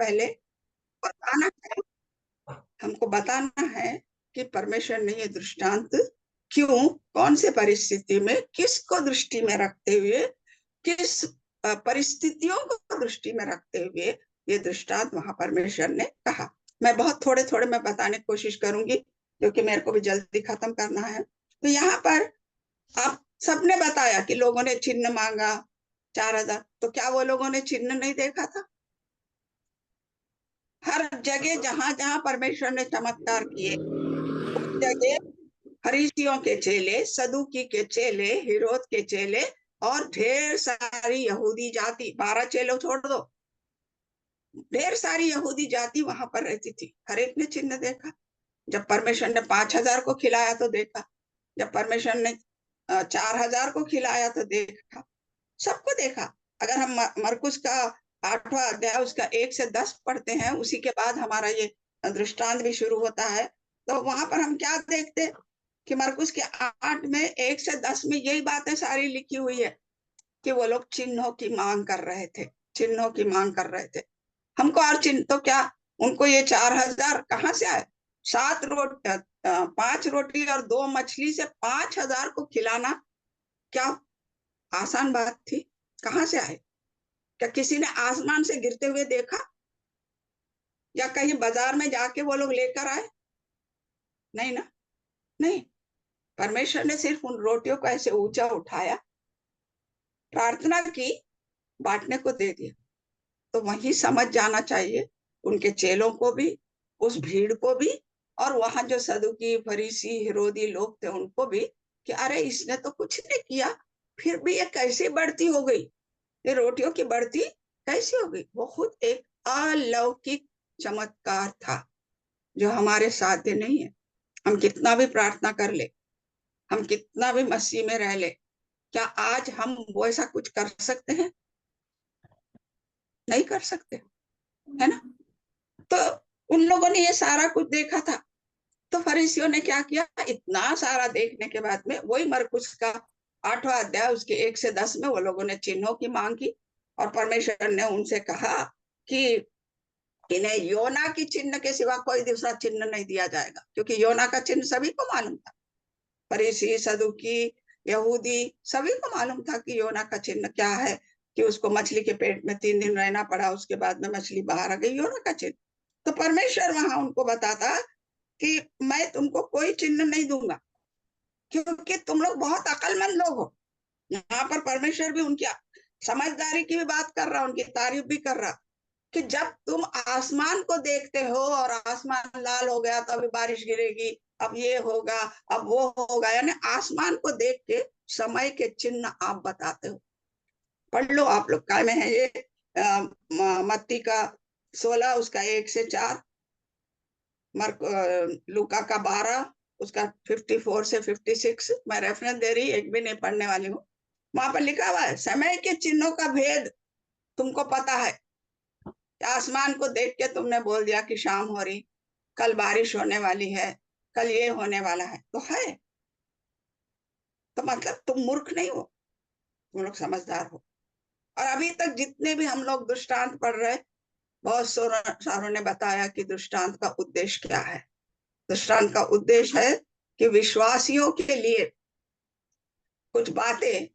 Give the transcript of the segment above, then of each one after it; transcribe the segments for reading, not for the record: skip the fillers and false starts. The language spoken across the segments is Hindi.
पहले बताना है, हमको बताना है कि परमेश्वर ने ये दृष्टांत क्यों, कौन से परिस्थिति में, किसको दृष्टि में रखते हुए, किस परिस्थितियों को दृष्टि में रखते हुए ये दृष्टांत वहां परमेश्वर ने कहा। मैं बहुत थोड़े थोड़े मैं बताने की कोशिश करूंगी क्योंकि मेरे को भी जल्दी खत्म करना है। तो यहाँ पर आप सबने बताया कि लोगों ने चिन्ह मांगा 4000, तो क्या वो लोगों ने चिन्ह नहीं देखा था? हर जगह जहां जहां परमेश्वर ने चमत्कार किए उस जगह फरीसियों के चेले, सदुकी के चेले, हिरोद के चेले और ढेर सारी यहूदी जाति, 12 चेलों छोड़ दो, ढेर सारी यहूदी जाति वहां पर रहती थी। हर एक ने चिन्ह देखा। जब परमेश्वर ने 5000 को खिलाया तो देखा, जब परमेश्वर ने 4000 को खिलाया तो देखा, सबको देखा। अगर हम मरकुस का 8वां अध्याय उसका 1 से 10 पढ़ते हैं, उसी के बाद हमारा ये दृष्टांत भी शुरू होता है, तो वहां पर हम क्या देखते कि मरकुस के 8 में 1 से 10 में यही बातें सारी लिखी हुई है कि वो लोग चिन्हों की मांग कर रहे थे, चिन्हों की मांग कर रहे थे। हमको और चिन्ह तो क्या, उनको ये 4000 कहाँ से आए? 5 रोटी और 2 मछली से 5000 को खिलाना क्या आसान बात थी? कहाँ से आए? क्या किसी ने आसमान से गिरते हुए देखा या कहीं बाजार में जाके वो लोग लेकर आए? नहीं ना, नहीं। परमेश्वर ने सिर्फ उन रोटियों को ऐसे ऊंचा उठाया, प्रार्थना की, बांटने को दे दिया। तो वही समझ जाना चाहिए उनके चेलों को भी, उस भीड़ को भी, और वहां जो सदुकी, फरीसी, हेरोदी लोग थे उनको भी, कि अरे इसने तो कुछ नहीं किया, फिर भी ये कैसे बढ़ती हो गई, ये रोटियों की बढ़ती कैसे हो गई? वो खुद एक अलौकिक चमत्कार था जो हमारे साध्य नहीं है। हम कितना भी प्रार्थना कर ले, हम कितना भी मसीह में रह ले, क्या आज हम वो ऐसा कुछ कर सकते हैं? नहीं कर सकते, है ना? तो उन लोगों ने ये सारा कुछ देखा था। तो फरीसियों ने क्या किया? इतना सारा देखने के बाद में वही मरकुस का 8वां अध्याय उसके 1 से 10 में वो लोगों ने चिन्हों की मांग की और परमेश्वर ने उनसे कहा कि इन्हें योना की चिन्ह के सिवा कोई दूसरा चिन्ह नहीं दिया जाएगा, क्योंकि योना का चिन्ह सभी को मालूम था। फरीसी, सदुकी, यहूदी सभी को मालूम था कि योना का चिन्ह क्या है, कि उसको मछली के पेट में 3 दिन रहना पड़ा, उसके बाद में मछली बाहर आ गई, योना का चिन्ह। तो परमेश्वर वहां उनको बताता कि मैं तुमको कोई चिन्ह नहीं दूंगा क्योंकि तुम लोग बहुत अकलमंद लोग हो। यहाँ पर परमेश्वर भी उनकी समझदारी की भी बात कर रहा, उनकी तारीफ भी कर रहा कि जब तुम आसमान को देखते हो और आसमान लाल हो गया तो अभी बारिश गिरेगी, अब ये होगा, अब वो होगा, यानी आसमान को देख के समय के चिन्ह आप बताते हो। पढ़ लो आप लोग, काय में है ये मत्ती का 16 उसका 1 से 4, लूका का 12 उसका 54 से 56, मैं रेफरेंस दे रही, एक भी नहीं पढ़ने वाली हूँ। वहां पर लिखा हुआ है समय के चिन्हों का भेद तुमको पता है। आसमान को देख के तुमने बोल दिया कि शाम हो रही, कल बारिश होने वाली है, कल ये होने वाला है, तो है। तो मतलब तुम मूर्ख नहीं हो, तुम लोग समझदार हो। और अभी तक जितने भी हम लोग दृष्टांत पढ़ रहे, बहुत सारों ने बताया कि दृष्टांत का उद्देश्य क्या है। दृष्टांत का उद्देश्य है कि विश्वासियों के लिए कुछ बातें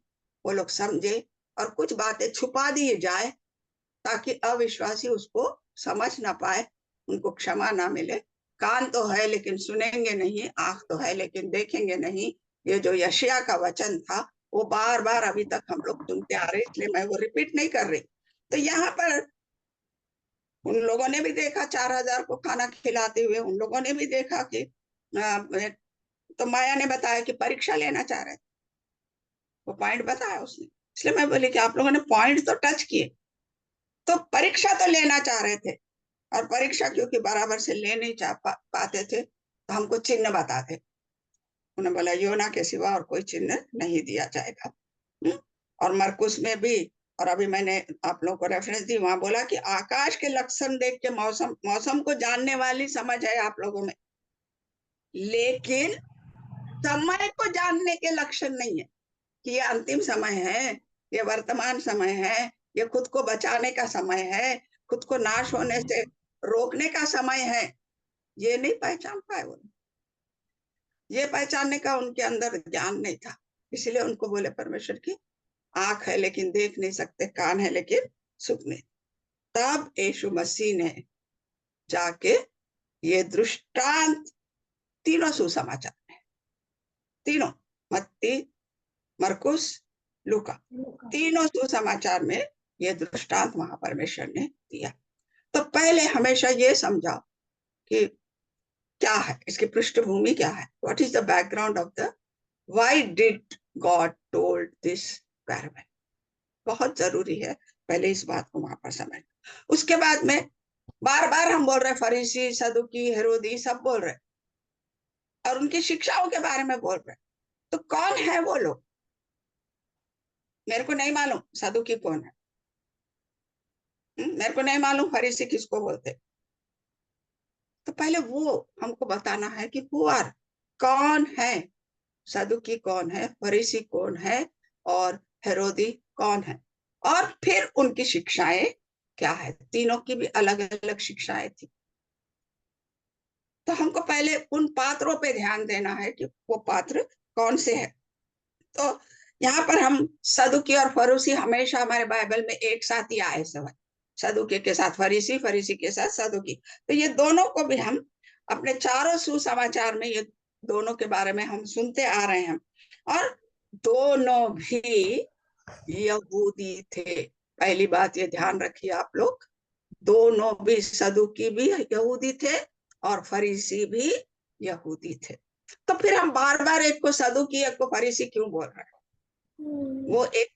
वो लोग समझे और कुछ बातें छुपा दी जाए ताकि अविश्वासी उसको समझ ना पाए, उनको क्षमा ना मिले। कान तो है लेकिन सुनेंगे नहीं, आंख तो है लेकिन देखेंगे नहीं। ये जो यशायाह का वचन था वो बार बार अभी तक हम लोग सुनते आ रहे, इसलिए मैं वो रिपीट नहीं कर रही। तो यहाँ पर उन लोगों ने भी देखा 4000 को खाना खिलाते हुए, उन लोगों ने भी देखा कि तो माया ने बताया कि परीक्षा लेना चाह रहे थे, वो पॉइंट बताया उसने। इसलिए मैं बोली कि आप लोगों ने पॉइंट तो टच किए, तो परीक्षा तो लेना चाह रहे थे, और परीक्षा क्योंकि बराबर से ले नहीं पाते थे तो हमको चिन्ह बताते। उन्होंने बोला योना के सिवा और कोई चिन्ह नहीं दिया जाएगा। और मरकुस में भी, और अभी मैंने आप लोगों को रेफरेंस दी, वहां बोला कि आकाश के लक्षण देख के मौसम मौसम को जानने वाली समझ है आप लोगों में, लेकिन समय को जानने के लक्षण नहीं है कि ये अंतिम समय है, ये वर्तमान समय है, ये खुद को बचाने का समय है, खुद को नाश होने से रोकने का समय है, ये नहीं पहचान पाए वो। ये पहचानने का उनके अंदर ज्ञान नहीं था, इसलिए उनको बोले परमेश्वर की आंख है लेकिन देख नहीं सकते, कान है लेकिन सुन नहीं। तब यीशु मसीह ने जाके ये दृष्टांत तीनों सुसमाचार में, तीनों मत्ती, मरकुस, लूका, तीनों सुसमाचार में ये दृष्टांत वहां परमेश्वर ने दिया। तो पहले हमेशा ये समझाओ कि क्या है इसकी पृष्ठभूमि, क्या है, what is the background of the, why did God told this parable. बहुत जरूरी है पहले इस बात को वहां पर समझ। उसके बाद में बार बार हम बोल रहे फरीसी, सदुकी, हेरोदी सब बोल रहे और उनकी शिक्षाओं के बारे में बोल रहे। तो कौन है वो लोग? मेरे को नहीं मालूम सदुकी कौन है, मेरे को नहीं मालूम फरीसी किसको बोलते। तो पहले वो हमको बताना है कि हु आर, कौन है, सदुकी कौन है, फरीसी कौन है और हेरोदी कौन है, और फिर उनकी शिक्षाएं क्या है। तीनों की भी अलग अलग शिक्षाएं थी। तो हमको पहले उन पात्रों पे ध्यान देना है कि वो पात्र कौन से है। तो यहाँ पर हम सदुकी और फरीसी हमेशा हमारे बाइबल में एक साथ ही आए सब, सदुकी के साथ फरीसी, फरीसी के साथ सदुकी। तो ये दोनों को भी हम अपने चारों सुसमाचार में ये दोनों के बारे में हम सुनते आ रहे हैं। और दोनों भी यहूदी थे। पहली बात ये ध्यान रखिए आप लोग, दोनों भी, सदुकी भी यहूदी थे और फरीसी भी यहूदी थे। तो फिर हम बार बार एक को सदुकी एक को फरीसी क्यों बोल रहे हैं? वो एक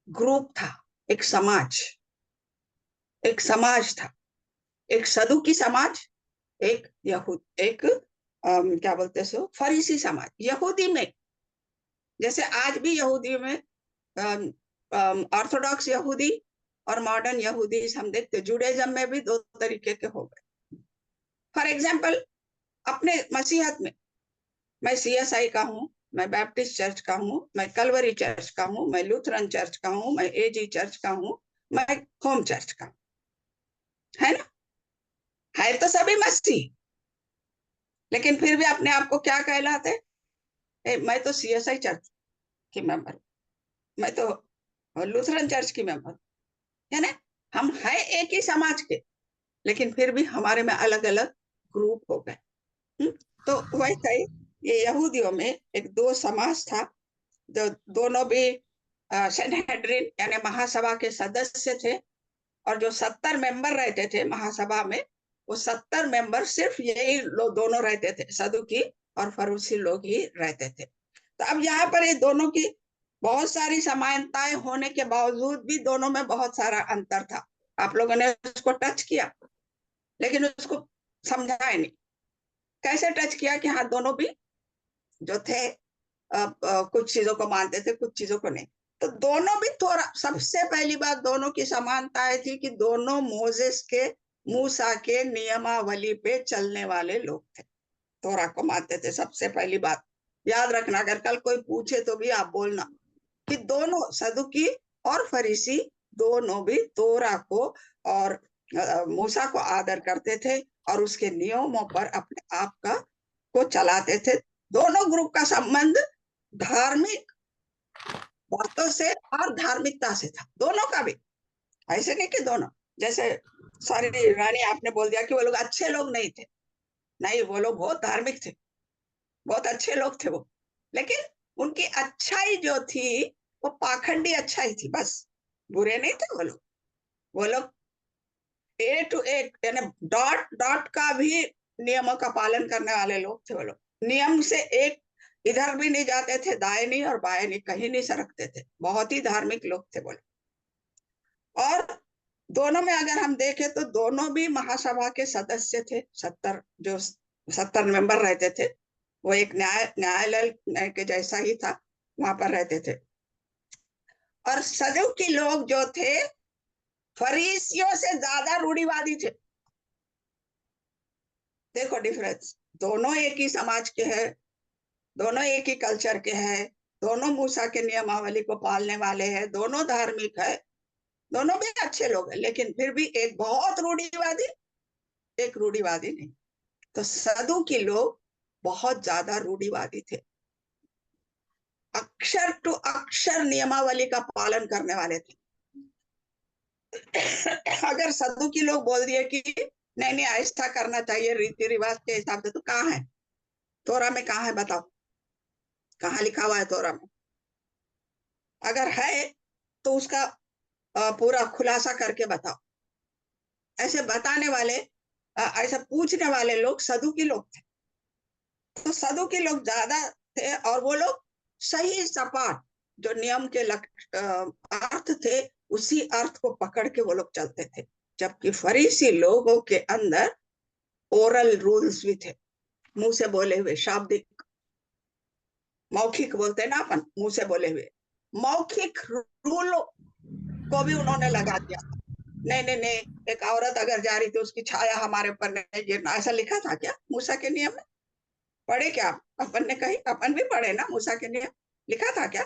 ग्रुप था, एक समाज, एक समाज था, एक सदुकी समाज, एक यहूद, एक क्या बोलते सो फरीसी समाज। यहूदी में जैसे आज भी यहूदी में ऑर्थोडॉक्स यहूदी और मॉडर्न यहूदी हम देखते, जुडाइज्म में भी दो तरीके के हो गए। फॉर एग्जाम्पल अपने मसीहत में मैं सीएसआई का हूँ, मैं बैप्टिस्ट चर्च का हूँ, मैं कलवरी चर्च का हूँ, मैं लूथरन चर्च का हूँ, मैं एजी चर्च का हूँ, मैं होम चर्च का हूँ, है ना, है तो सभी मसीह, लेकिन फिर भी अपने आप को क्या कहलाते? मैं तो सीएसआई चर्च की मेंबर, मैं तो लूथरन चर्च की मेंबर, है ना। हम है एक ही समाज के, लेकिन फिर भी हमारे में अलग अलग ग्रुप हो गए। तो वैसे ही ये यहूदियों में एक दो समाज था, जो दोनों भी सेनेड्रिन यानी महासभा के सदस्य थे। और जो 70 मेंबर रहते थे महासभा में, वो 70 मेंबर सिर्फ यही लोग दोनों रहते थे, सदुकी और फरीसी लोग ही रहते थे। तो अब यहाँ पर ये दोनों की बहुत सारी समानताएं होने के बावजूद भी दोनों में बहुत सारा अंतर था। आप लोगों ने उसको टच किया लेकिन उसको समझाया नहीं। कैसे टच किया कि हाँ दोनों भी जो थे कुछ चीजों को मानते थे, कुछ चीजों को नहीं। तो दोनों भी थोड़ा, सबसे पहली बात दोनों की समानताएं थी कि दोनों मोजेस के, मूसा के नियमावली पे चलने वाले लोग थे, तोरा को मानते थे। सबसे पहली बात याद रखना, अगर कल कोई पूछे तो भी आप बोलना कि दोनों सदुकी और फरीसी दोनों भी तोरा को और मूसा को आदर करते थे और उसके नियमों पर अपने आप का को चलाते थे। दोनों ग्रुप का संबंध धार्मिक बातों से और धार्मिकता से था, दोनों का भी। ऐसे नहीं कि दोनों, जैसे सॉरी रानी आपने बोल दिया कि वो लोग अच्छे लोग नहीं थे, नहीं, वो लोग बहुत धार्मिक थे, बहुत अच्छे लोग थे वो, लेकिन उनकी अच्छाई जो थी वो पाखंडी अच्छाई थी, बस। बुरे नहीं थे वो लोग। वो लोग ए टू ए यानी डॉट डॉट का भी नियमों का पालन करने वाले लोग थे वो लोग। नियम से एक इधर भी नहीं जाते थे, दाएं नहीं और बाएं नहीं, कहीं नहीं सरकते थे, बहुत ही धार्मिक लोग थे वो लोग। और दोनों में अगर हम देखें तो दोनों भी महासभा के सदस्य थे। 70 मेंबर रहते थे, वो एक न्यायालय के जैसा ही था, वहां पर रहते थे। और सदुकी लोग जो थे फरीसियों से ज्यादा रूढ़िवादी थे। देखो डिफरेंस, दोनों एक ही समाज के हैं, दोनों एक ही कल्चर के हैं, दोनों मूसा के नियमावली को पालने वाले हैं, दोनों धार्मिक है, दोनों भी अच्छे लोग हैं, लेकिन फिर भी एक बहुत रूढ़िवादी, एक रूढ़िवादी नहीं। तो सदुकी लोग बहुत ज्यादा रूढ़िवादी थे, अक्षर टू अक्षर नियमावली का पालन करने वाले थे। अगर सदुकी लोग बोल दिए कि नहीं नहीं ऐसा करना चाहिए रीति रिवाज के हिसाब से, तो कहाँ है तोरा में, कहाँ है बताओ, कहाँ लिखा हुआ है तोरा में? अगर है तो उसका पूरा खुलासा करके बताओ। ऐसे बताने वाले, ऐसा पूछने वाले लोग सदुकी लोग थे। तो सदुकी लोग ज्यादा थे, और वो लोग सही सपाट जो नियम के अर्थ थे, उसी अर्थ को पकड़ के वो लोग चलते थे। जबकि फरीसी लोगों के अंदर ओरल रूल्स भी थे, मुंह से बोले हुए, शाब्दिक, मौखिक बोलते हैं ना अपन, मुंह से बोले हुए मौखिक रूल को भी उन्होंने लगा दिया। नहीं नहीं नहीं, एक औरत अगर जा रही थी उसकी छाया हमारे ऊपर नहीं गिरना, ऐसा लिखा था क्या मूसा के नियम में? पढ़े क्या अपन ने? कहीं अपन भी पढ़े ना मूसा के नियम, लिखा था क्या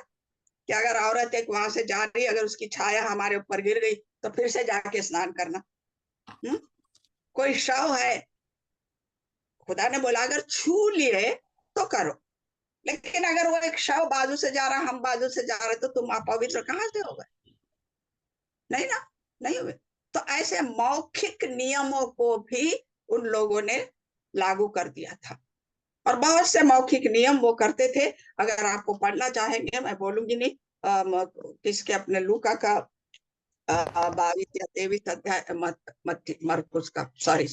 कि अगर औरत एक वहां से जा रही, अगर उसकी छाया हमारे ऊपर गिर गई तो फिर से जाके स्नान करना? कोई शव है, खुदा ने बोला अगर छू लिए तो करो, लेकिन अगर वो एक शव बाजू से जा रहा, हम बाजू से जा रहे, तो तुम अपवित्र कहाँ से हो गए? नहीं ना, नहीं हुए। तो ऐसे मौखिक नियमों को भी उन लोगों ने लागू कर दिया था, और बहुत से मौखिक नियम वो करते थे। अगर आपको पढ़ना चाहेंगे, मैं बोलूंगी नहीं, किसके, अपने लूका का 22 या 23 अध्याय, मरकुस का, सॉरी,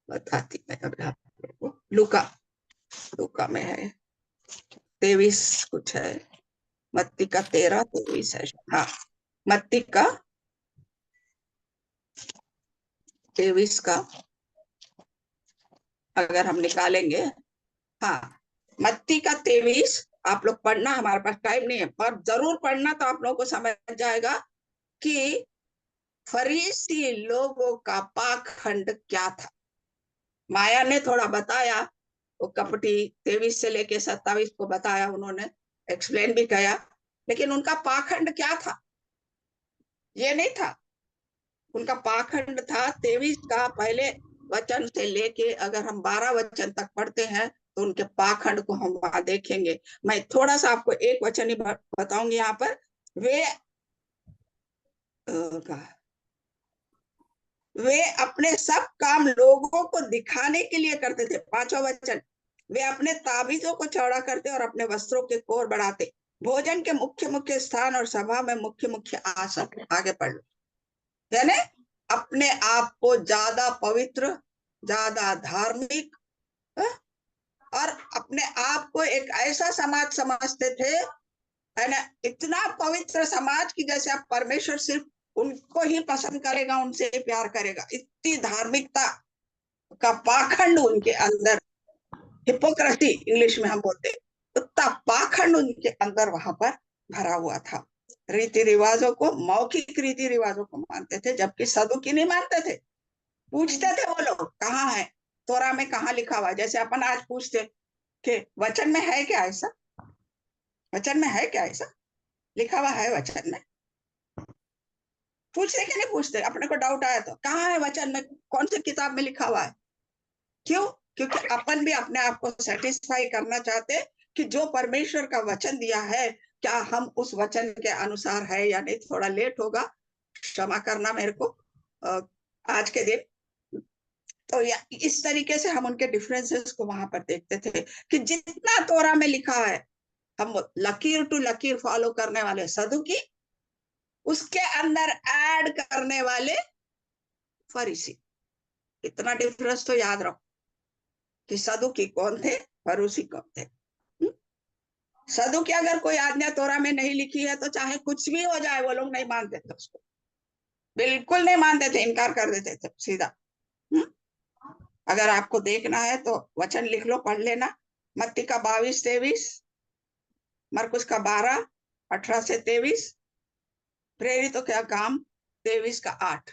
बताती मैं अभी आपको। लूका, लूका में है 23 कुछ है, मत्ती का 13-23 है। हाँ, मत्ती का 23 का अगर हम निकालेंगे, हाँ, मत्ती का 23, आप लोग पढ़ना, हमारे पास टाइम नहीं है, पर जरूर पढ़ना, तो आप लोगों को समझ जाएगा कि फरीसी लोगों का पाखंड क्या था। माया ने थोड़ा बताया, वो कपटी 23 से लेके 27 को बताया उन्होंने, एक्सप्लेन भी किया, लेकिन उनका पाखंड क्या था ये नहीं था। उनका पाखंड था 23 का पहले वचन से लेके, अगर हम 12 वचन तक पढ़ते हैं तो उनके पाखंड को हम वहां देखेंगे। मैं थोड़ा सा आपको एक वचन ही बताऊंगी यहाँ पर। वे वे अपने सब काम लोगों को दिखाने के लिए करते थे। 5वां वचन, वे अपने ताबीजों को चौड़ा करते और अपने वस्त्रों के कोर बढ़ाते, भोजन के मुख्य मुख्य स्थान और सभा में मुख्य मुख्य आसन। आगे पढ़ लो। यानी अपने आप को ज्यादा पवित्र, ज्यादा धार्मिक, और अपने आप को एक ऐसा समाज समझते थे, है ना, इतना पवित्र समाज की जैसे आप, परमेश्वर सिर्फ उनको ही पसंद करेगा, उनसे ही प्यार करेगा, इतनी धार्मिकता का पाखंड उनके अंदर, हिपोक्रेसी इंग्लिश में हम बोलते, उतना पाखंड उनके अंदर वहां पर भरा हुआ था। रीति रिवाजों को, मौखिक रीति रिवाजों को मानते थे, जबकि सदुकी नहीं मानते थे। पूछते थे वो लोग कहाँ है, तोरा में कहाँ लिखा हुआ है, जैसे अपन आज पूछते कि वचन में है क्या ऐसा, वचन में है क्या ऐसा, लिखा हुआ है वचन में? पूछते कि नहीं पूछते? अपने को डाउट आया तो कहाँ है वचन में, कौन सी किताब में लिखा हुआ है? क्यों? क्योंकि अपन भी अपने आप को सेटिस्फाई करना चाहते कि जो परमेश्वर का वचन दिया है, क्या हम उस वचन के अनुसार है या नहीं। थोड़ा लेट होगा, क्षमा करना मेरे को आज के दिन। तो या इस तरीके से हम उनके डिफरेंसेस को वहां पर देखते थे कि जितना तोरा में लिखा है, हम लकीर टू लकीर फॉलो करने वाले सदुकी, उसके अंदर ऐड करने वाले फरीसी। इतना डिफरेंस तो याद रखो कि सदुकी कौन थे, फरूसी कौन थे। सदुकी अगर कोई आज्ञा तोरा में नहीं लिखी है तो चाहे कुछ भी हो जाए, वो लोग नहीं मानते थे उसको, बिल्कुल नहीं मानते थे, इनकार कर देते थे सीधा। अगर आपको देखना है तो वचन लिख लो, पढ़ लेना। मत्ती का 22-23, मरकुस का 12-18 से 23, प्रेरितों का काम 23 का 8।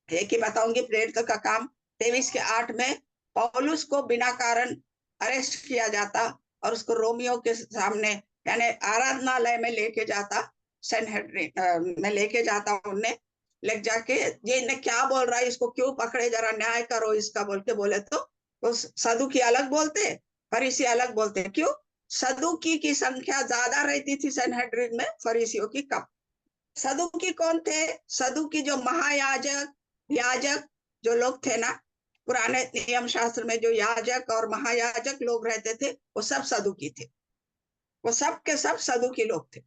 एक ही बताऊंगी प्रेरितों का काम 23 के 8 में पौलुस को बिना कारण अरेस्ट किया जाता और उसको रोमियो के सामने, यानी आराधनालय में लेके जाता, सनहेड्रिन में लेके जाता हूँ, उन्हें ले जाके ये इन्हें क्या बोल रहा है, इसको क्यों पकड़े, जरा न्याय करो इसका बोल के बोले तो सदुकी अलग बोलते, फरीसी अलग बोलते। क्यों? सदुकी की संख्या ज्यादा रहती थी सनहेड्रिन में, फरीसियों की कम। सदुकी कौन थे? सदुकी जो महायाजक याजक जो लोग थे ना, पुराने नियम शास्त्र में जो याजक और महायाजक लोग रहते थे, वो सब सदुकी थे, वो सब के सब सदुकी लोग थे।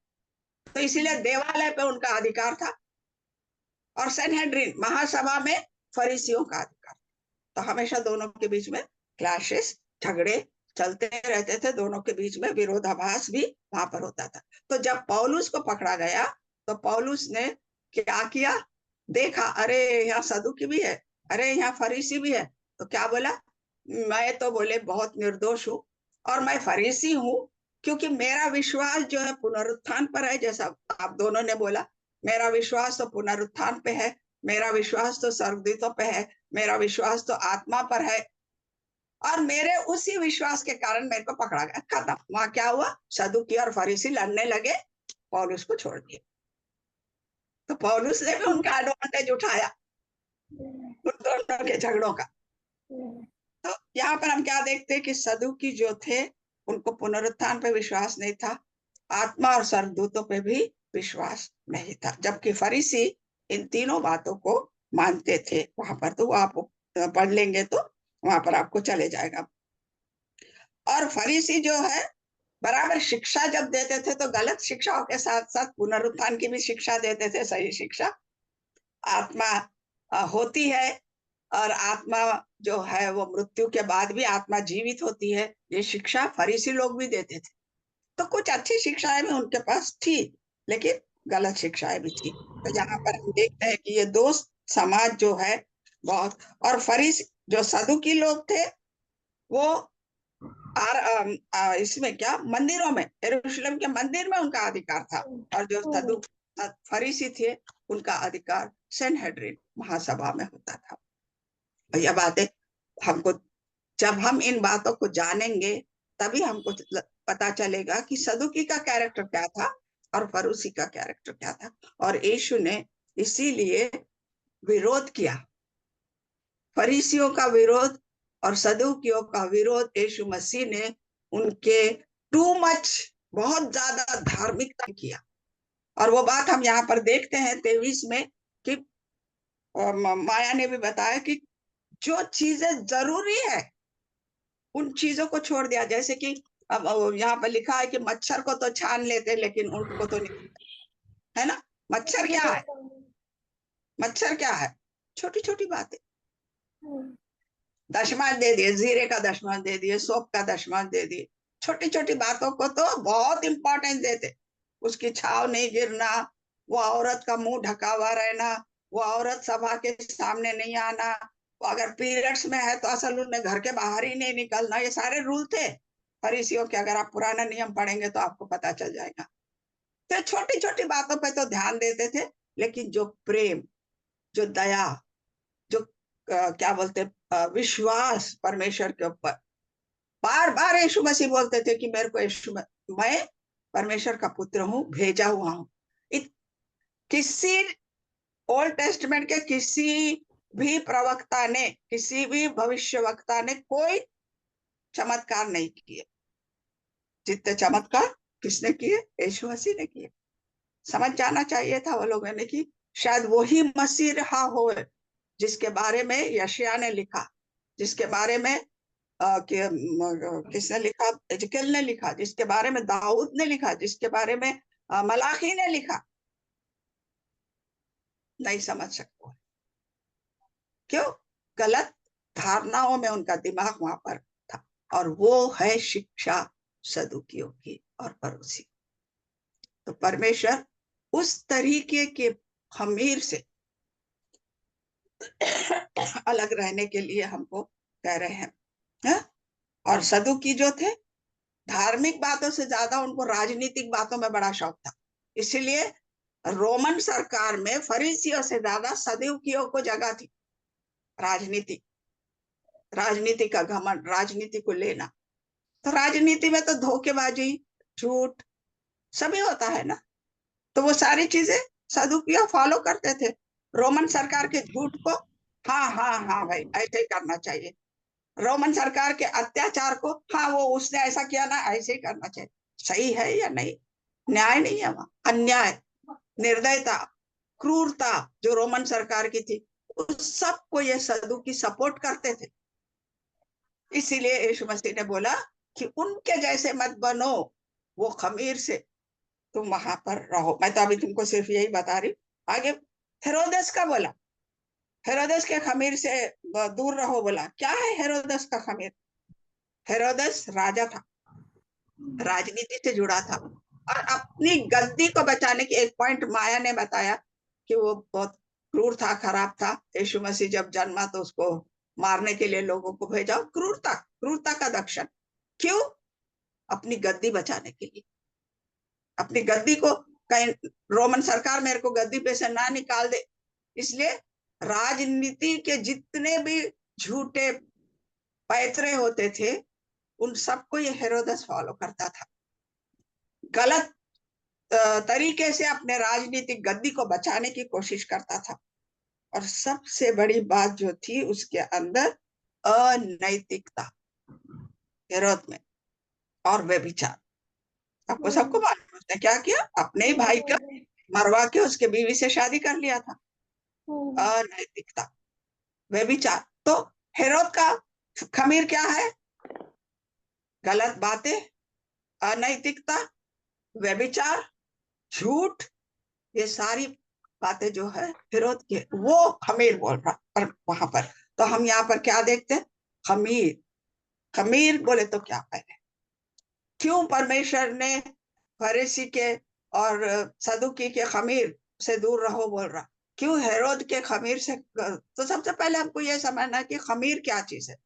तो इसीलिए देवालय पे उनका अधिकार था, और सनहेड्रिन महासभा में फरीसियों का अधिकार। तो हमेशा दोनों के बीच में क्लैशेस, झगड़े चलते रहते थे, दोनों के बीच में विरोधाभास भी वहां पर होता था। तो जब पौलुस को पकड़ा गया तो पौलुस ने क्या किया, देखा अरे यहाँ सदुकी भी है, अरे यहाँ फरीसी भी है, तो क्या बोला, मैं तो बोले बहुत निर्दोष हूँ और मैं फरीसी हूँ, क्योंकि मेरा विश्वास जो है पुनरुत्थान पर है। जैसा आप दोनों ने बोला, मेरा विश्वास तो पुनरुत्थान पे है, मेरा विश्वास तो स्वर्गदूतों पे है, मेरा विश्वास तो आत्मा पर है, और मेरे उसी विश्वास के कारण मेरे को पकड़ा गया। खत्म। वहां क्या हुआ, सदुकी और फरीसी लड़ने लगे, पौलुस को छोड़ दिया। तो पौलुस ने भी उनका एडवांटेज उठाया, उन दोनों के झगड़ों का। तो यहाँ पर हम क्या देखते हैं कि सदुकी जो थे, उनको पुनरुत्थान पे विश्वास नहीं था, आत्मा और स्वर्गदूतों पे भी विश्वास नहीं था, जबकि फरीसी इन तीनों बातों को मानते थे। वहां पर तो आप पढ़ लेंगे तो वहां पर आपको चले जाएगा। और फरीसी जो है, बराबर शिक्षा जब देते थे तो गलत शिक्षाओं के साथ साथ पुनरुत्थान की भी शिक्षा देते थे। सही शिक्षा, आत्मा होती है, और आत्मा जो है वो मृत्यु के बाद भी आत्मा जीवित होती है, ये शिक्षा फरीसी लोग भी देते थे। तो कुछ अच्छी शिक्षाएं भी उनके पास थी, लेकिन गलत शिक्षाएं भी थी। तो यहाँ पर हम देखते हैं कि ये दो समाज जो है बहुत, और फरीसी जो सदुकी लोग थे वो इसमें क्या, मंदिरों में, यरूशलेम के मंदिर में उनका अधिकार था, और जो सदु फरीसी थे उनका अधिकार सनहेड्रिन महासभा में होता था। यह बातें हमको, जब हम इन बातों को जानेंगे तभी हमको पता चलेगा कि सदुकी का कैरेक्टर क्या था और फरूसी का कैरेक्टर क्या था। और यीशु ने इसीलिए विरोध किया, फरीसियों का विरोध और सदुकियों का विरोध यीशु मसीह ने उनके टू मच, बहुत ज्यादा धार्मिकता किया। और वो बात हम यहाँ पर देखते हैं 23 में कि माया ने भी बताया कि जो चीजें जरूरी है उन चीजों को छोड़ दिया। जैसे कि अब यहाँ पर लिखा है कि मच्छर को तो छान लेते लेकिन उनको तो नहीं, है ना। मच्छर क्या है, मच्छर क्या है, छोटी छोटी बातें। दशमांश दे दिए, जीरे का दशमांश दे दिए, सोप का दशमांश दे दिए, छोटी छोटी बातों को तो बहुत इंपॉर्टेंस देते। उसकी छाव नहीं गिरना, वो औरत का मुंह ढका हुआ रहना, वो औरत सभा के सामने नहीं आना, वो अगर पीरियड्स में है तो असल में घर के बाहर ही नहीं निकलना, ये सारे रूल थे फरीसियों के। अगर आप पुराना नियम पढ़ेंगे तो आपको पता चल जाएगा। तो छोटी छोटी बातों पे तो ध्यान देते थे, लेकिन जो प्रेम, जो दया, जो क्या बोलते विश्वास परमेश्वर के ऊपर, बार बार यीशु मसीह बोलते थे कि मेरे को मैं परमेश्वर का पुत्र हूँ, भेजा हुआ हूँ। किसी ओल्ड टेस्टमेंट के किसी भी प्रवक्ता ने, किसी भी भविष्यवक्ता ने कोई चमत्कार नहीं किए। जितने चमत्कार किसने किए, यीशु मसीह ने किए। समझ जाना चाहिए था वो लोगों ने कि शायद वही मसीह रहा हो जिसके बारे में यशायाह ने लिखा, जिसके बारे में किसने लिखा, एजकेल ने लिखा, जिसके बारे में दाऊद ने लिखा, जिसके बारे में मलाखी ने लिखा। नहीं समझ सकते, क्यों? गलत धारणाओं में उनका दिमाग वहां पर था, और वो है शिक्षा सदुकियों की और फरीसी। तो परमेश्वर उस तरीके के खमीर से अलग रहने के लिए हमको कह रहे हैं, है? और सदुकी जो थे, धार्मिक बातों से ज्यादा उनको राजनीतिक बातों में बड़ा शौक था। इसलिए रोमन सरकार में फरीसियों से ज्यादा सदुकियों को जगह थी। राजनीति, राजनीति का घमंड, राजनीति को लेना। तो राजनीति में तो धोखेबाजी, झूठ सभी होता है ना। तो वो सारी चीजें सदुपयोग फॉलो करते थे। रोमन सरकार के झूठ को हाँ हाँ हाँ भाई ऐसे ही करना चाहिए, रोमन सरकार के अत्याचार को हाँ वो उसने ऐसा किया ना ऐसे ही करना चाहिए। सही है या नहीं? न्याय नहीं है वहां, अन्याय, निर्दयता, क्रूरता जो रोमन सरकार की थी, उस सबको ये सदुकी सपोर्ट करते थे। इसीलिए यीशु मसीह ने बोला कि उनके जैसे मत बनो, वो खमीर से तुम वहां पर रहो। मैं तो अभी तुमको सिर्फ यही बता रही हूँ। आगे हेरोदेस का बोला, हेरोदेस के खमीर से दूर रहो बोला। क्या है हेरोदेस का खमीर? हेरोदेस राजा था, राजनीति से जुड़ा था, और अपनी गद्दी को बचाने की एक पॉइंट माया ने बताया कि वो बहुत क्रूर था, खराब था। यीशु मसीह जब जन्मा तो उसको मारने के लिए लोगों को भेजा। क्रूरता, क्रूरता का दर्शन। क्यों? अपनी गद्दी बचाने के लिए, अपनी गद्दी को कहीं रोमन सरकार मेरे को गद्दी पे से ना निकाल दे, इसलिए राजनीति के जितने भी झूठे पैतरे होते थे उन सबको ये हेरोदस फॉलो करता था। गलत तरीके से अपने राजनीतिक गद्दी को बचाने की कोशिश करता था। और सबसे बड़ी बात जो थी उसके अंदर अनैतिकता, हेरोद में, और व्यभिचार। आपको सबको मालूम है उसने क्या किया? अपने ही भाई का मरवा के उसके बीवी से शादी कर लिया था। अनैतिकता, व्यभिचार। तो हेरोद का खमीर क्या है? गलत बातें, अनैतिकता, व्यभिचार, झूठ, ये सारी बातें जो है फिरोद के, वो खमीर बोल रहा पर वहां पर। तो हम यहाँ पर क्या देखते हैं? खमीर, खमीर बोले तो क्या पहले? क्यों परमेश्वर ने फरीसी के और सदुकी के खमीर से दूर रहो बोल रहा? क्यों हेरोद के खमीर से? तो सबसे पहले हमको यह समझना है कि खमीर क्या चीज है।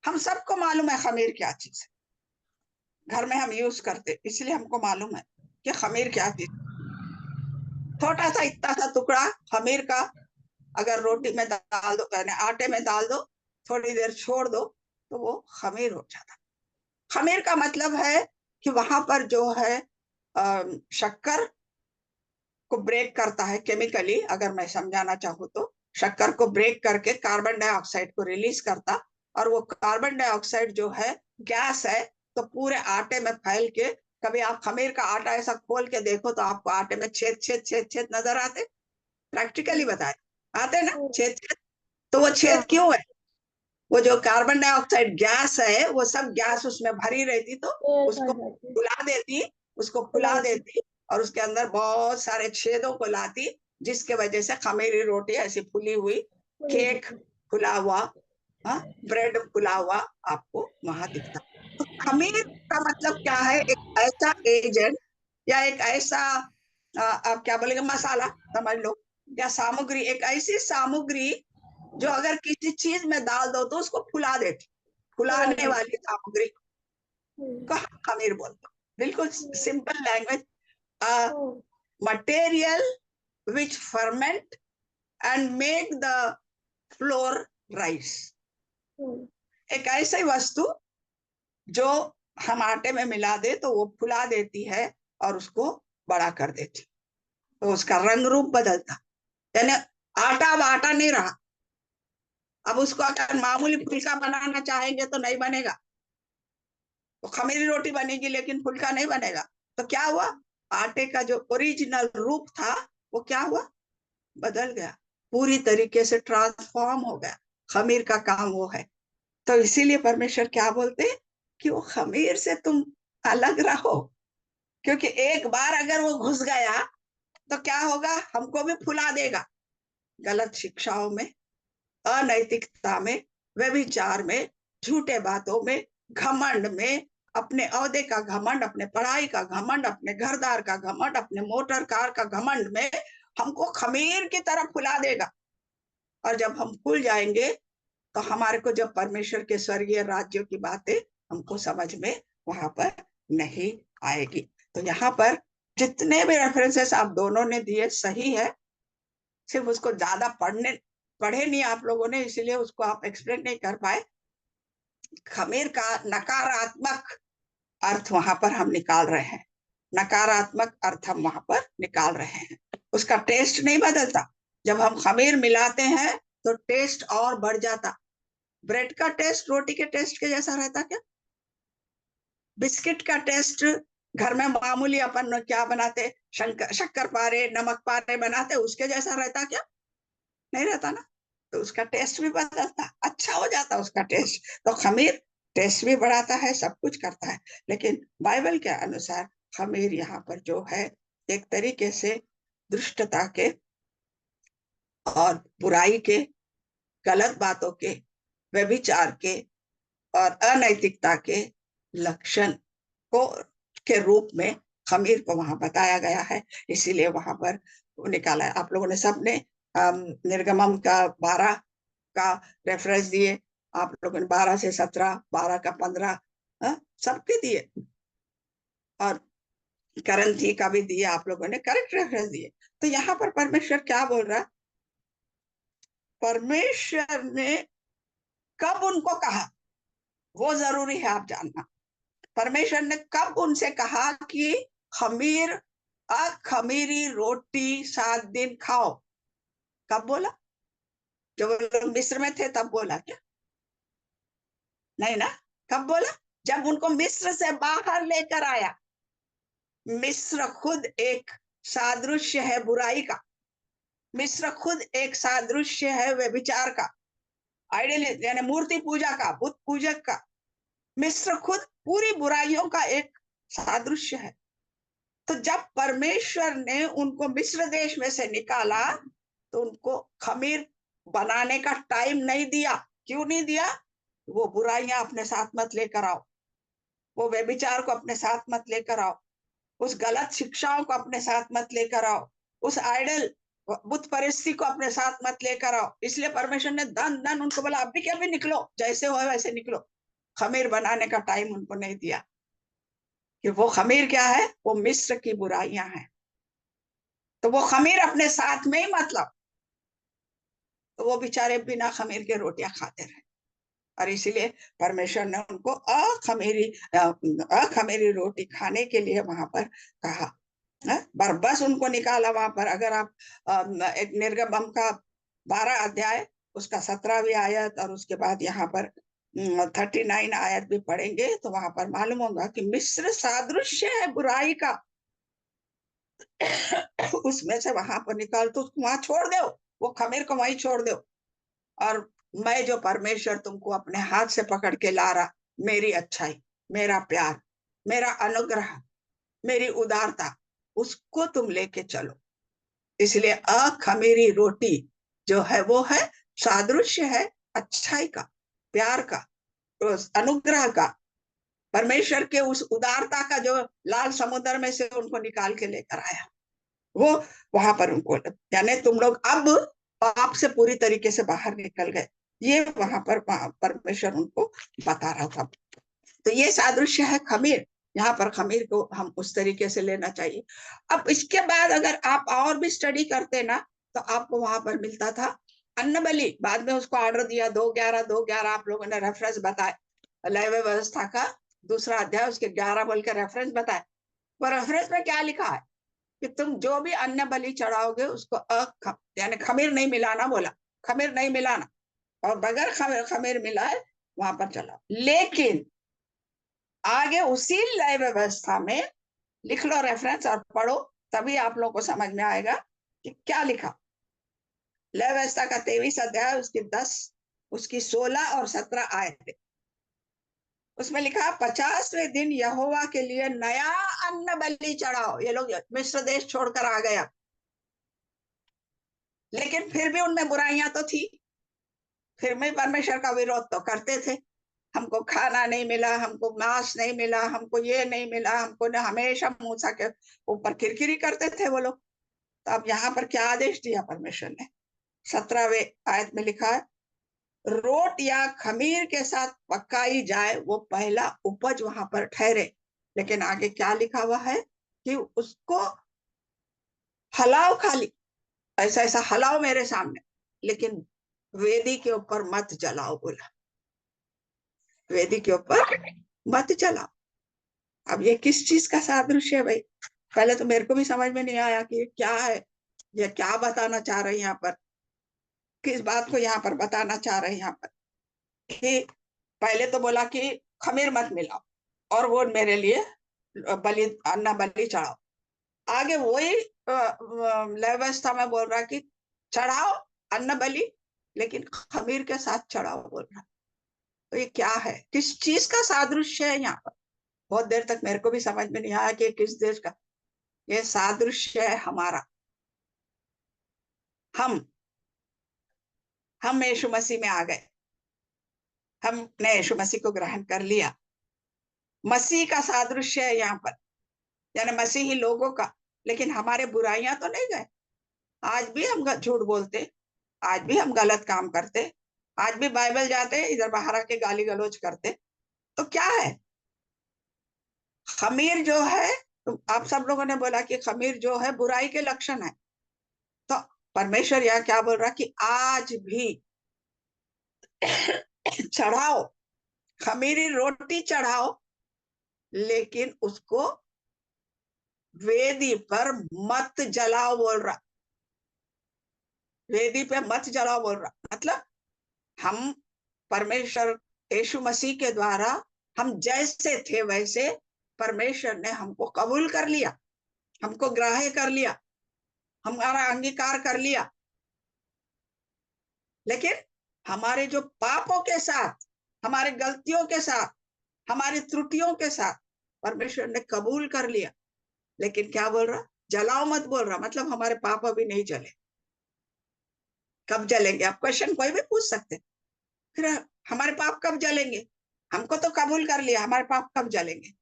हम सबको मालूम है खमीर क्या चीज है, घर में हम यूज करते, इसलिए हमको मालूम है कि खमीर क्या चीज। छोटा सा इतना सा टुकड़ा खमीर का अगर रोटी में डाल दो, यानी आटे में डाल दो, थोड़ी देर छोड़ दो, तो वो खमीर हो जाता। खमीर का मतलब है कि वहां पर जो है शक्कर को ब्रेक करता है केमिकली। अगर मैं समझाना चाहूँ तो शक्कर को ब्रेक करके कार्बन डाइऑक्साइड को रिलीज करता, और वो कार्बन डाइऑक्साइड जो है गैस है, तो पूरे आटे में फैल के, कभी आप खमीर का आटा ऐसा खोल के देखो तो आपको आटे में छेद छेद छेद छेद नजर आते? प्रैक्टिकली बताए आते ना छेद छेद? तो वो छेद क्यों है? वो जो कार्बन डाइऑक्साइड गैस है वो सब गैस उसमें भरी रहती, तो उसको फुला देती, उसको फुला देती, और उसके अंदर बहुत सारे छेदों को लाती, जिसके वजह से खमीरी रोटी ऐसी फुली हुई, केक फुला हुआ, ब्रेड फुला हुआ आपको वहां दिखता। तो खमीर का मतलब क्या है? एक ऐसा एजेंट या एक ऐसा आप क्या बोलेंगे, मसाला समझ लो, या सामग्री, एक ऐसी सामग्री जो अगर किसी चीज में डाल दो तो उसको फुला देती, फुलाने वाली सामग्री को खमीर बोलते। बिल्कुल simple language, material which ferment and make the floor rice. एक ऐसी वस्तु जो हम आटे में मिला दे तो वो फुला देती है और उसको बड़ा कर देती, तो उसका रंग रूप बदलता, यानी आटा अब आटा नहीं रहा। अब उसको अगर मामूली फुल्का बनाना चाहेंगे तो नहीं बनेगा, तो खमीरी रोटी बनेगी लेकिन फुल्का नहीं बनेगा। तो क्या हुआ? आटे का जो ओरिजिनल रूप था वो क्या हुआ? बदल गया, पूरी तरीके से ट्रांसफॉर्म हो गया। खमीर का काम वो है। तो इसीलिए परमेश्वर क्या बोलते हैं कि वो खमीर से तुम अलग रहो, क्योंकि एक बार अगर वो घुस गया तो क्या होगा? हमको भी फुला देगा, गलत शिक्षाओं में, अनैतिकता में, व्यभिचार में, झूठे बातों में, घमंड में, अपने औहदे का घमंड, अपने पढ़ाई का घमंड, अपने घरदार का घमंड, अपने मोटर कार का घमंड में हमको खमीर की तरह फुला देगा। और जब हम फूल जाएंगे तो हमारे को जब परमेश्वर के स्वर्गीय राज्यों की बातें हमको समझ में वहां पर नहीं आएगी। तो यहाँ पर जितने भी रेफरेंसेस आप दोनों ने दिए सही है, सिर्फ उसको ज्यादा पढ़े नहीं आप लोगों ने, इसीलिए उसको आप एक्सप्लेन नहीं कर पाए। खमीर का नकारात्मक अर्थ वहां पर हम निकाल रहे हैं, नकारात्मक अर्थ हम वहां पर निकाल रहे हैं। उसका टेस्ट नहीं बदलता। जब हम खमीर मिलाते हैं तो टेस्ट और बढ़ जाता। ब्रेड का टेस्ट रोटी के टेस्ट के जैसा रहता क्या? बिस्किट का टेस्ट घर में मामूली अपन क्या बनाते, शक्कर पारे, नमक पारे बनाते, उसके जैसा रहता क्या? नहीं रहता ना। तो उसका टेस्ट भी बदलता, अच्छा हो जाता उसका टेस्ट। तो खमीर टेस्ट भी बढ़ाता है, सब कुछ करता है। लेकिन बाइबल के अनुसार खमीर यहाँ पर जो है एक तरीके से दुष्टता के और बुराई के, गलत बातों के, व्यभिचार के और अनैतिकता के लक्षण को के रूप में खमीर को वहां बताया गया है। इसीलिए वहां पर निकाला है। आप लोगों ने सबने निर्गमम का 12 का रेफरेंस दिए। आप लोगों ने 12 से 17, 12 का 15 सबके दिए, और करंथी का भी दिया। आप लोगों ने करेक्ट रेफरेंस दिए। तो यहाँ पर परमेश्वर क्या बोल रहा है? परमेश्वर ने कब उनको कहा, वो जरूरी है आप जानना। परमेश्वर ने कब उनसे कहा कि खमीर अखमीरी रोटी 7 दिन खाओ? कब बोला? जब वो लोग मिस्र में थे तब बोला क्या? नहीं ना। कब बोला? जब उनको मिस्र से बाहर लेकर आया। मिस्र खुद एक सादृश्य है बुराई का। मिस्र खुद एक सादृश्य है व्यभिचार का, आइडियल यानी मूर्ति पूजा का, बुत पूजक का। मिस्र खुद पूरी बुराइयों का एक सादृश्य है। तो जब परमेश्वर ने उनको मिस्र देश में से निकाला तो उनको खमीर बनाने का टाइम नहीं दिया। क्यों नहीं दिया? वो बुराइयां अपने साथ मत लेकर आओ, वो व्यभिचार को अपने साथ मत लेकर आओ, उस गलत शिक्षाओं को अपने साथ मत लेकर आओ, उस आइडल बुत परिस्थिति को अपने साथ मत लेकर आओ। इसलिए परमेश्वर ने दन दन उनको बोला अभी के अभी निकलो, जैसे हो वैसे निकलो। खमीर बनाने का टाइम उनको नहीं दिया कि वो खमीर क्या है? वो मिस्र की बुराइयां हैं। तो वो खमीर अपने साथ में ही मतलब, तो वो बेचारे बिना खमीर के रोटियां खाते रहे। और इसीलिए परमेश्वर ने उनको अखमीरी रोटी खाने के लिए वहां पर कहा, बस उनको निकाला वहां पर। अगर आप एक निर्गमम का 12 अध्याय उसका 17वीं आयत और उसके बाद यहाँ पर 39 आयत भी पढ़ेंगे तो वहां पर मालूम होगा कि मिस्र सादृश्य है बुराई का। उसमें से वहां पर निकाल तो उसको वहां छोड़ दो, वो खमीर को वहीं छोड़ दो। और मैं जो परमेश्वर तुमको अपने हाथ से पकड़ के ला रहा, मेरी अच्छाई, मेरा प्यार, मेरा अनुग्रह, मेरी उदारता, उसको तुम लेके चलो। इसलिए अखमीरी रोटी जो है वो है सादृश्य है अच्छाई का, प्यार का, अनुग्रह का, परमेश्वर के उस उदारता का जो लाल समुद्र में से उनको निकाल के लेकर आया। वो वहां पर उनको यानी तुम लोग अब पाप से पूरी तरीके से बाहर निकल गए, ये वहां पर परमेश्वर उनको बता रहा था। तो ये सादृश्य है खमीर। यहाँ पर खमीर को हम उस तरीके से लेना चाहिए। अब इसके बाद अगर आप और भी स्टडी करते ना तो आपको वहां पर मिलता था अन्न बलि। बाद में उसको ऑर्डर दिया 2:11 आप लोगों ने रेफरेंस बताए, लैव व्यवस्था का 2रा अध्याय उसके 11 बोल के रेफरेंस बताए। वो रेफरेंस में क्या लिखा है कि तुम जो भी अन्न बलि चढ़ाओगे उसको यानी खमीर नहीं मिलाना बोला, खमीर नहीं मिलाना, और बगैर खमीर मिलाए वहां पर चलाओ। लेकिन आगे उसी लय व्यवस्था में लिख लो रेफरेंस और पढ़ो, तभी आप लोगों को समझ में आएगा कि क्या लिखा। लय व्यवस्था का 23 अध्याय उसकी 10, उसकी 16 और 17 आयत। उसमें लिखा 50वें दिन यहोवा के लिए नया अन्न बलि चढ़ाओ। ये लोग मिस्र देश छोड़कर आ गया, लेकिन फिर भी उनमें बुराइयां तो थी, फिर भी परमेश्वर का विरोध तो करते थे। हमको खाना नहीं मिला, हमको मांस नहीं मिला, हमको ये नहीं मिला, हमको न, हमेशा मूसा के ऊपर किरकिरी करते थे वो लोग। तो अब यहाँ पर क्या आदेश दिया परमेश्वर ने? 17वें आयत में लिखा है रोट या खमीर के साथ पकाई जाए वो पहला उपज वहां पर ठहरे। लेकिन आगे क्या लिखा हुआ है कि उसको हलाओ, खाली ऐसा ऐसा हलाओ मेरे सामने, लेकिन वेदी के ऊपर मत जलाओ बोला, वेदी के ऊपर मत जलाओ। अब ये किस चीज का सादृश्य है भाई? पहले तो मेरे को भी समझ में नहीं आया कि ये क्या है, ये क्या बताना चाह रहे हैं यहाँ पर, किस बात को यहाँ पर बताना चाह रहे हैं यहाँ पर। कि पहले तो बोला कि खमीर मत मिलाओ और वो मेरे लिए बलि, अन्ना बलि चढ़ाओ। आगे वही व्यवस्था में बोल रहा कि चढ़ाओ अन्न बलि, लेकिन खमीर के साथ चढ़ाओ बोल रहा। तो ये क्या है, किस चीज का सादृश्य है यहाँ पर? बहुत देर तक मेरे को भी समझ में नहीं आया कि किस देश का ये सादृश्य है हमारा। हम हम यीशु मसीह में आ गए, हमने यीशु मसीह को ग्रहण कर लिया। मसीह का सादृश्य है यहाँ पर, यानी मसीही लोगों का। लेकिन हमारे बुराइयां तो नहीं गए। आज भी हम झूठ बोलते, आज भी हम गलत काम करते, आज भी बाइबल जाते इधर बाहर आके गाली गलौज करते। तो क्या है खमीर जो है? तो आप सब लोगों ने बोला कि खमीर जो है बुराई के लक्षण है। तो परमेश्वर यहाँ क्या बोल रहा कि आज भी चढ़ाओ, खमीरी रोटी चढ़ाओ, लेकिन उसको वेदी पर मत जलाओ बोल रहा। वेदी पे मत जलाओ बोल रहा मतलब हम परमेश्वर यीशु मसीह के द्वारा हम जैसे थे वैसे परमेश्वर ने हमको कबूल कर लिया, हमको ग्राह्य कर लिया, हमारा अंगीकार कर लिया। लेकिन हमारे जो पापों के साथ, हमारे गलतियों के साथ, हमारी त्रुटियों के साथ परमेश्वर ने कबूल कर लिया। लेकिन क्या बोल रहा? जलाओ मत बोल रहा, मतलब हमारे पाप अभी नहीं जले। कब जलेंगे? आप क्वेश्चन कोई भी पूछ सकते। फिर हमारे पाप कब जलेंगे? हमको तो कबूल कर लिया, हमारे पाप कब जलेंगे?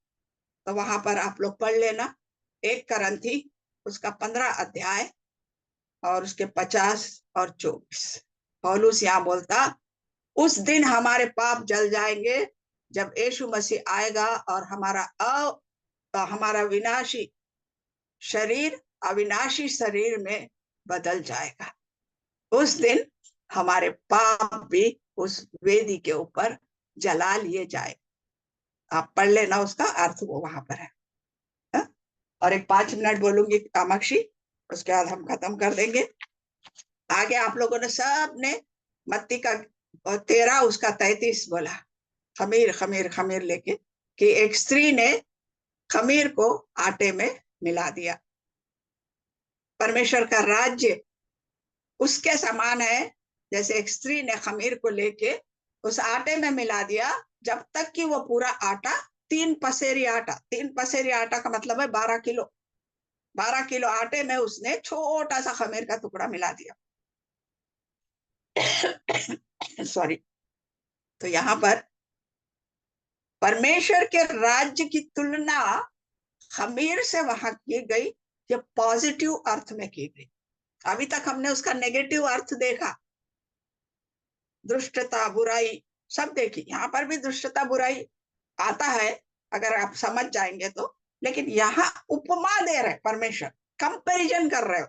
तो वहां पर आप लोग पढ़ लेना, 1 कुरिन्थी उसका 15 अध्याय और उसके 50 और 24। पौलुस यहाँ बोलता उस दिन हमारे पाप जल जाएंगे जब यीशु मसीह आएगा और हमारा विनाशी शरीर अविनाशी शरीर में बदल जाएगा। उस दिन हमारे पाप भी उस वेदी के ऊपर जला लिए जाए। आप पढ़ लेना, उसका अर्थ वो वहां पर है। हा? और एक 5 मिनट बोलूंगी कामाक्षी, उसके बाद हम खत्म कर देंगे। आगे आप लोगों ने सब ने मत्ती का 13 उसका 33 बोला, खमीर खमीर खमीर लेके, कि एक स्त्री ने खमीर को आटे में मिला दिया। परमेश्वर का राज्य उसके समान है जैसे एक स्त्री ने खमीर को लेके उस आटे में मिला दिया, जब तक कि वो पूरा आटा 3 पसेरी आटा, 3 पसेरी आटा का मतलब है 12 किलो, 12 किलो आटे में उसने छोटा सा खमीर का टुकड़ा मिला दिया। सॉरी। तो यहाँ पर परमेश्वर के राज्य की तुलना खमीर से वहां की गई, ये पॉजिटिव अर्थ में की गई। अभी तक हमने उसका नेगेटिव अर्थ देखा, दुष्टता बुराई सब देखी। यहाँ पर भी दुष्टता बुराई आता है अगर आप समझ जाएंगे तो। लेकिन यहाँ उपमा दे रहे परमेश्वर, कंपैरिजन कर रहे हो।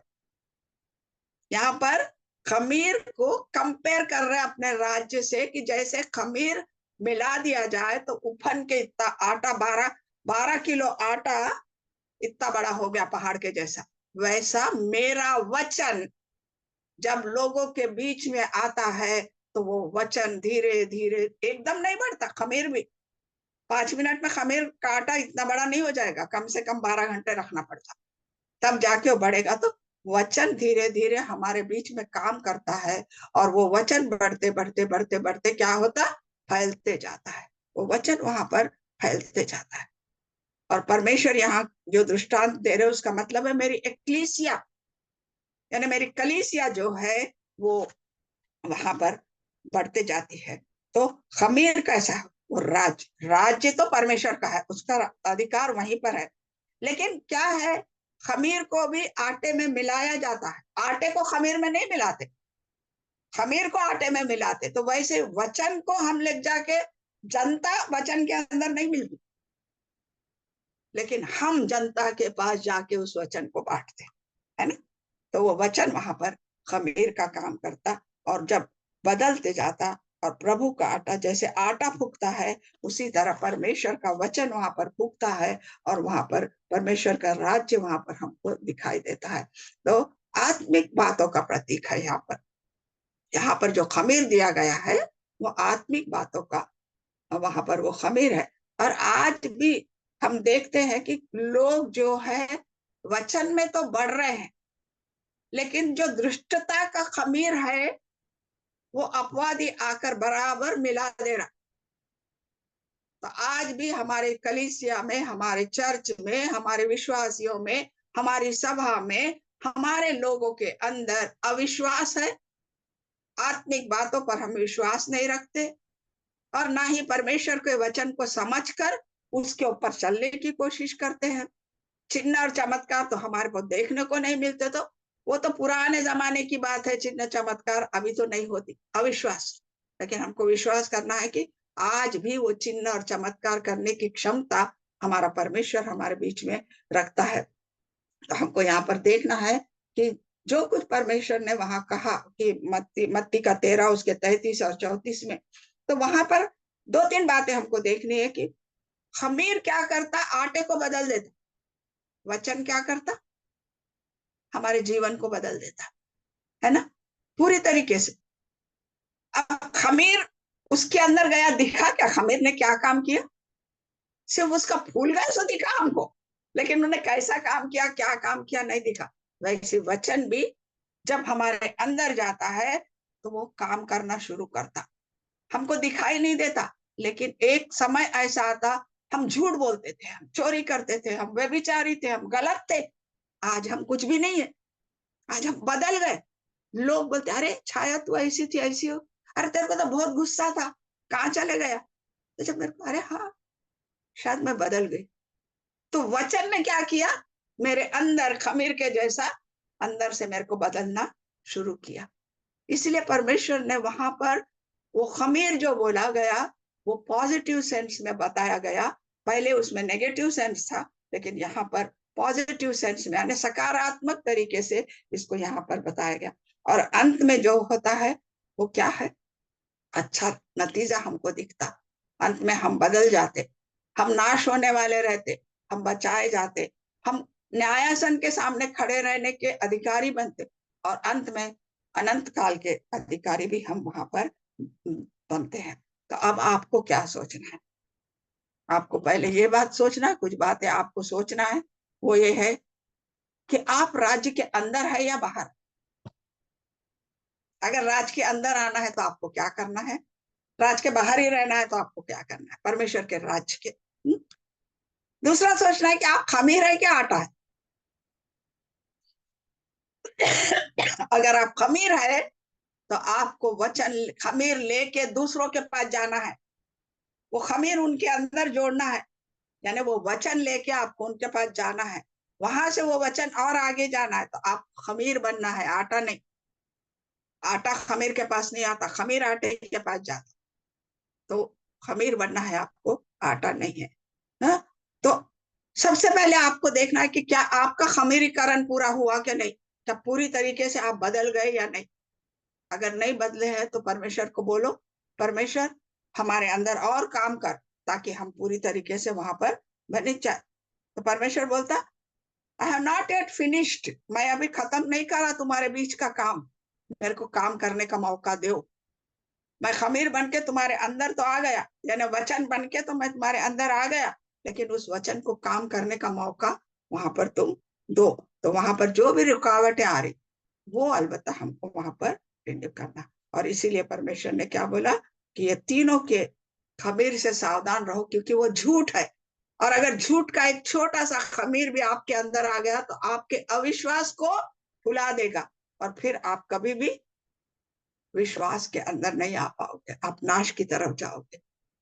यहाँ पर खमीर को कंपेयर कर रहे हैं अपने राज्य से, कि जैसे खमीर मिला दिया जाए तो उफन के इतना आटा, 12 किलो आटा इतना बड़ा हो गया पहाड़ के जैसा। वैसा मेरा वचन जब लोगों के बीच में आता है तो वो वचन धीरे धीरे, एकदम नहीं बढ़ता। खमीर भी 5 मिनट में खमीर का आटा इतना बड़ा नहीं हो जाएगा, कम से कम 12 घंटे रखना पड़ता, तब जाके वो बढ़ेगा। तो वचन धीरे धीरे हमारे बीच में काम करता है, और वो वचन बढ़ते बढ़ते बढ़ते बढ़ते क्या होता? फैलते जाता है। वो वचन वहां पर फैलते जाता है। और परमेश्वर यहाँ जो दृष्टांत दे रहे उसका मतलब है मेरी एक्लीसिया, यानी मेरी कलीसिया जो है वो वहां पर बढ़ते जाती है। तो खमीर कैसा है? वो राज्य तो परमेश्वर का है, उसका अधिकार वहीं पर है। लेकिन क्या है, खमीर को भी आटे में मिलाया जाता है, आटे को खमीर में नहीं मिलाते, खमीर को आटे में मिलाते। तो वैसे वचन को हम ले जाके, जनता वचन के अंदर नहीं मिलती, लेकिन हम जनता के पास जाके उस वचन को बांटते, है ना? तो वो वचन वहां पर खमीर का काम करता, और जब बदलते जाता और प्रभु का आटा जैसे आटा फूकता है, उसी तरह परमेश्वर का वचन वहां पर फूकता है, और वहां पर परमेश्वर का राज्य वहां पर हमको दिखाई देता है। तो आत्मिक बातों का प्रतीक है यहाँ पर जो खमीर दिया गया है वो आत्मिक बातों का, वहां पर वो खमीर है। और आज भी हम देखते हैं कि लोग जो है वचन में तो बढ़ रहे हैं, लेकिन जो दुष्टता का खमीर है वो अपवादी आकर बराबर मिला दे रहा। तो आज भी हमारे कलीसिया में, हमारे चर्च में, हमारे विश्वासियों में, हमारी सभा में, हमारे लोगों के अंदर अविश्वास है। आत्मिक बातों पर हम विश्वास नहीं रखते, और ना ही परमेश्वर के वचन को समझकर उसके ऊपर चलने की कोशिश करते हैं। चिन्ह और चमत्कार तो हमारे को देखने को नहीं मिलते, तो वो तो पुराने जमाने की बात है। चिन्ह चमत्कार अभी तो नहीं होती, अविश्वास। लेकिन हमको विश्वास करना है कि आज भी वो चिन्ह और चमत्कार करने की क्षमता हमारा परमेश्वर हमारे बीच में रखता है। तो हमको यहाँ पर देखना है कि जो कुछ परमेश्वर ने वहां कहा कि मत्ती का 13 उसके 33 और 34 में, तो वहां पर 2-3 बातें हमको देखनी है कि खमीर क्या करता, आटे को बदल देता। वचन क्या करता, हमारे जीवन को बदल देता है ना, पूरी तरीके से। अब खमीर उसके अंदर गया, दिखा क्या खमीर ने क्या काम किया? सिर्फ उसका फूल गया सो दिखा हमको, लेकिन उन्होंने कैसा काम किया, क्या काम किया, नहीं दिखा। वैसे वचन भी जब हमारे अंदर जाता है तो वो काम करना शुरू करता, हमको दिखाई नहीं देता। लेकिन एक समय ऐसा आता, हम झूठ बोलते थे, हम चोरी करते थे, हम व्यभिचारी थे, हम गलत थे। आज हम कुछ भी नहीं है, आज हम बदल गए। लोग बोलते अरे छाया तू ऐसी थी, ऐसी हो, अरे तेरे को तो बहुत गुस्सा था, कहाँ चले गया? तो जब मेरे को, अरे हाँ, शायद मैं बदल गई। तो वचन ने क्या किया, मेरे अंदर खमीर के जैसा अंदर से मेरे को बदलना शुरू किया। इसलिए परमेश्वर ने वहां पर वो खमीर जो बोला गया वो पॉजिटिव सेंस में बताया गया। पहले उसमें नेगेटिव सेंस था, लेकिन यहाँ पर पॉजिटिव सेंस में, यानी सकारात्मक तरीके से इसको यहाँ पर बताया गया। और अंत में जो होता है वो क्या है, अच्छा नतीजा हमको दिखता। अंत में हम बदल जाते, हम नाश होने वाले रहते, हम बचाए जाते, हम न्यायासन के सामने खड़े रहने के अधिकारी बनते, और अंत में अनंत काल के अधिकारी भी हम वहां पर बनते हैं। तो अब आपको क्या सोचना है? आपको पहले ये बात सोचना, कुछ बातें आपको सोचना है। वो ये है कि आप राज्य के अंदर है या बाहर। अगर राज्य के अंदर आना है तो आपको क्या करना है, राज के बाहर ही रहना है तो आपको क्या करना है, परमेश्वर के राज्य के। दूसरा सोचना है कि आप खमीर है क्या आटा है। अगर आप खमीर है तो आपको वचन खमीर लेके दूसरों के पास जाना है, वो खमीर उनके अंदर जोड़ना है, यानी वो वचन लेके आपको उनके पास जाना है, वहां से वो वचन और आगे जाना है। तो आप खमीर बनना है, आटा नहीं। आटा खमीर के पास नहीं आता, खमीर आटे के पास जाता। तो खमीर बनना है आपको, आटा नहीं है ना? तो सबसे पहले आपको देखना है कि क्या आपका खमीरीकरण पूरा हुआ कि नहीं, क्या पूरी तरीके से आप बदल गए या नहीं। अगर नहीं बदले हैं तो परमेश्वर को बोलो, परमेश्वर हमारे अंदर और काम कर, ताकि हम पूरी तरीके से वहां पर बने जाए। तो परमेश्वर बोलता, I have not yet finished, मैं अभी खत्म नहीं करा तुम्हारे बीच का काम, मेरे को काम करने का मौका दो। मैं खमीर बन के तुम्हारे अंदर तो आ गया, यानी वचन बन के तो मैं तुम्हारे अंदर आ गया, लेकिन उस वचन को काम करने का मौका वहां पर तुम दो। तो वहां पर जो भी रुकावटें आ रही वो अलबत्ता हमको वहां पर रिन्यू करना। और इसीलिए परमेश्वर ने क्या बोला कि ये तीनों के खमीर से सावधान रहो, क्योंकि वो झूठ है। और अगर झूठ का एक छोटा सा खमीर भी आपके अंदर आ गया तो आपके अविश्वास को फुला देगा, और फिर आप कभी भी विश्वास के अंदर नहीं आ पाओगे, आप नाश की तरफ जाओगे।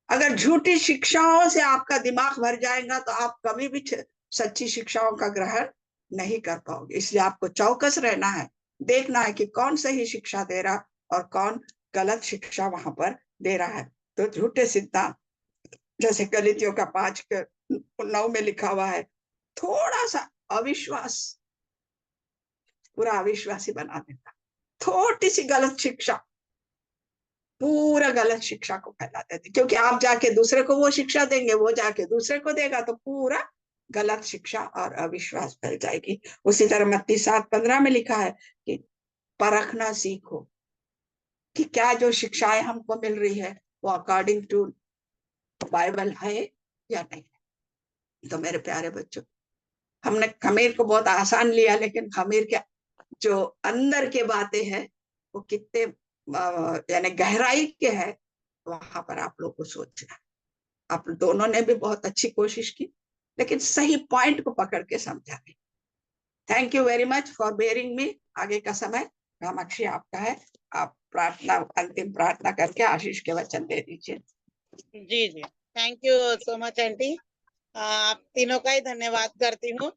अगर झूठी शिक्षाओं से आपका दिमाग भर जाएगा तो आप कभी भी सच्ची शिक्षाओं का ग्रहण नहीं कर पाओगे। इसलिए आपको चौकस रहना है, देखना है कि कौन सही शिक्षा दे रहा और कौन गलत शिक्षा वहां पर दे रहा है। तो झूठे सिद्धांत, जैसे गलीतियों का 5:9 में लिखा हुआ है, थोड़ा सा अविश्वास पूरा अविश्वासी बना देता, थोड़ी सी गलत शिक्षा पूरा गलत शिक्षा को फैला देते, क्योंकि आप जाके दूसरे को वो शिक्षा देंगे, वो जाके दूसरे को देगा, तो पूरा गलत शिक्षा और अविश्वास फैल जाएगी। उसी तरह मत्ती 7:15 में लिखा है कि परखना सीखो कि क्या जो शिक्षाएं हमको मिल रही है वो अकॉर्डिंग टू बाइबल है या नहीं। तो मेरे प्यारे बच्चों, हमने खमीर को बहुत आसान लिया, लेकिन खमीर के जो अंदर के बातें हैं वो कितने यानी गहराई के है, वहां पर आप लोग को सोचना। आप दोनों ने भी बहुत अच्छी कोशिश की, लेकिन सही पॉइंट को पकड़ के समझा नहीं। Thank you very much for bearing me. आगे का समय कामाक्षी आपका है। आप प्रार्थना, अंतिम प्रार्थना करके आशीष के वचन दे दीजिए। जी जी, thank you so much aunty. आप तीनों का ही धन्यवाद करती हूँ।